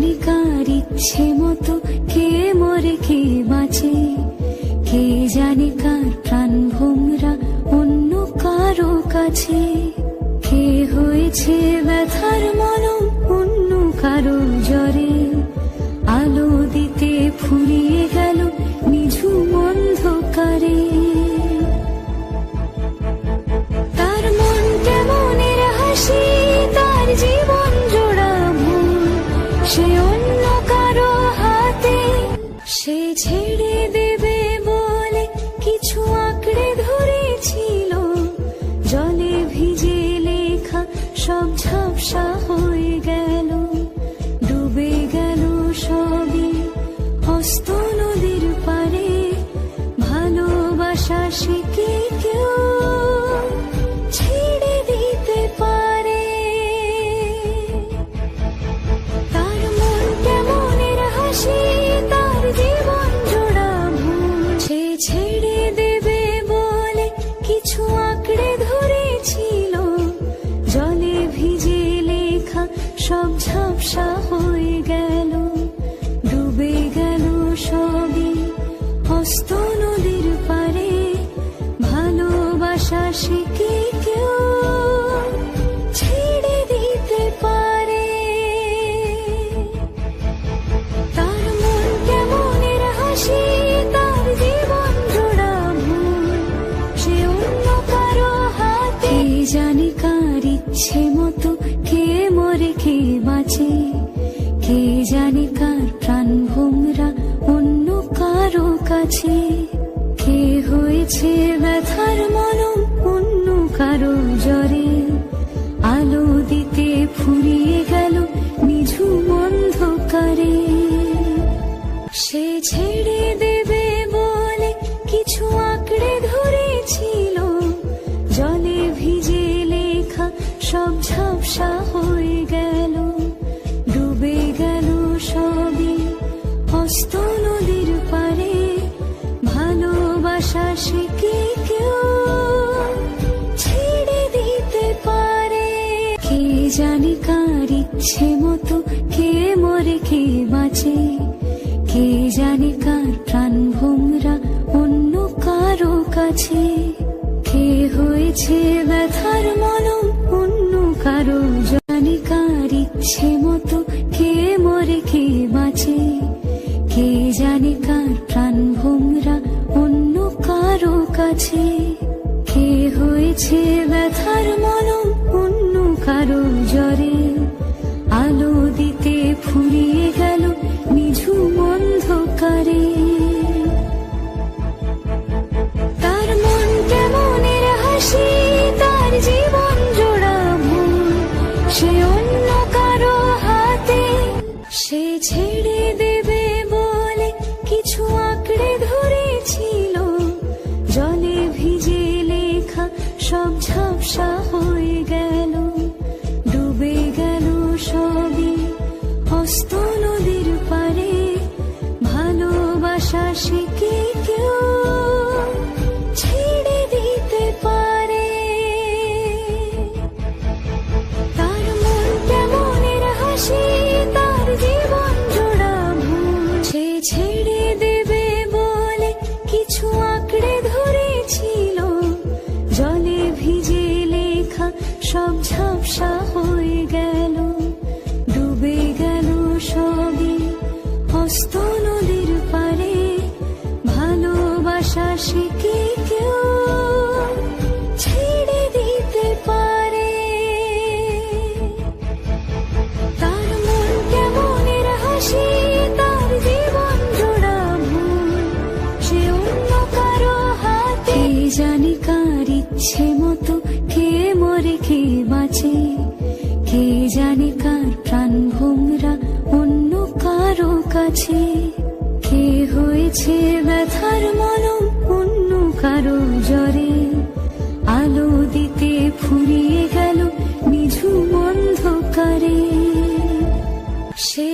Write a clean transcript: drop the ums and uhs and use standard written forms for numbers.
জানে কার ইচ্ছে মতো কে মরে কে বাঁচে, কে জানে কার প্রাণ ভোমরা অন্য কারো কাছে, কে হয়েছে ব্যথার মলম অন্য কারো জ্বরে, আলো দিতে ফুরিয়ে গেল নিঝুম অন্ধকারে। তার মন কেমনের হাসি, তার জীবন জোড়া ভুল, সে অন্য কারো হাতে, সে ছেড়ে দেবে বলে কিছু আঁকড়ে ধরেছিল, জলে ভিজে লেখা সব ঝাপসা হয়ে গেল, ডুবে গেল সবই হস্ত নদীর পারে, ভালোবাসা শিখে কেউ ছেড়ে দিতে পারে। তার মন কেমনের হাসি, তার জীবন জোড়া ভুল, সে ছেড়ে দেবে বলে কিছু আঁকড়ে ধরেছিল, জলে ভিজে লেখা সব ঝাপসা হয়ে গেল, ডুবে গেল সবই হস্ত নদীর পারে, ভালোবাসা শিখে কেউ ছেড়ে দিতে পারে। তার মন কেমনের হাসি, তার জীবন জোড়া ভুল, সে অন্য কারো হাতে, জানে কার ইচ্ছে মতো কে মরে কে বাঁচে, কে জানে কার প্রাণ ভোমরা অন্য কারো কাছে, কে হয়েছে ব্যথার মলম অন্য কারো জ্বরে, আলো দিতে ফুরিয়ে গেল নিঝুম অন্ধকারে। সে ছেড়ে দেবে বলে কিছু আঁকড়ে ধরেছিল, জলে ভিজে লেখা সব ঝাপসা হয়ে গেল, ডুবে গেল সবই হস্ত নদীর পারে, ভালোবাসা শিখে কেউ ছেড়ে দিতে পারে। কে জানে কার ইচ্ছে মতো কে মরে কে বাঁচে, কে জানে কার প্রাণ ভোমরা অন্য কারো কাছে, কে হয়েছে ব্যথার মলম অন্য কারো, জানে কার ইচ্ছে মতো কে মরে কে বাঁচে, কে জানে কার প্রাণ ভোমরা অন্য কারো কাছে, কে হয়েছে ব্যথার মলম অন্য কারো জ্বরে, আলো দিতে ফুরিয়ে গেল নিঝুম অন্ধকারে। তার মন কেমনের হাসি, তার জীবন জোড়া ভুল, সে অন্য কারো হাতে, সে ছেড়ে দেবে বলে কিছু আঁকড়ে ধরেছিল, জলে ভিজে লেখা সব ঝাপসা হয়ে গেল, ডুবে গেল সবই হস্ত নদীর পারে, ভালোবাসা শিখে কেউ ছেড়ে দিতে পারে। তার মন কেমনের হাসি, তার জীবন জোড়া ভুল, সে ছেড়ে দেবে বলে কিছু আঁকড়ে ধরেছিল, জলে ভিজে লেখা সব ঝাপসা হয়ে গেল, ডুবে গেল সবই হস্ত নদীর পারে, ভালোবাসা শিখে কেউ ছেড়ে দিতে পারে। তার মন কেমনের হাসি, তার জীবন জোড়া ভুল, সে অন্য কারো হাতে, জানে কার ইচ্ছে মতো কে মরে কে বাঁচে, কে জানে কার প্রাণ ভোমরা অন্য কারো কাছে, কে হয়েছে ব্যথার মলম অন্য কারো জ্বরে, আলো দিতে ফুরিয়ে গেল নিঝুম অন্ধকারে। সে